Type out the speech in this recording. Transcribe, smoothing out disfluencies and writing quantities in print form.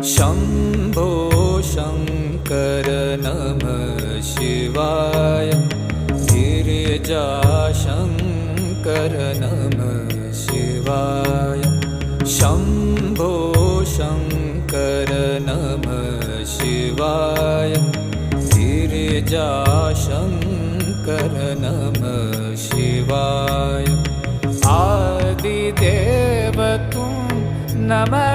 शम्भो शङ्कर नमः शिवाय गिरिजाशङ्कर नमः शिवाय शम्भो शङ्कर नमः शिवाय गिरिजाशङ्कर नमः शिवाय आदिदेव तुम नमः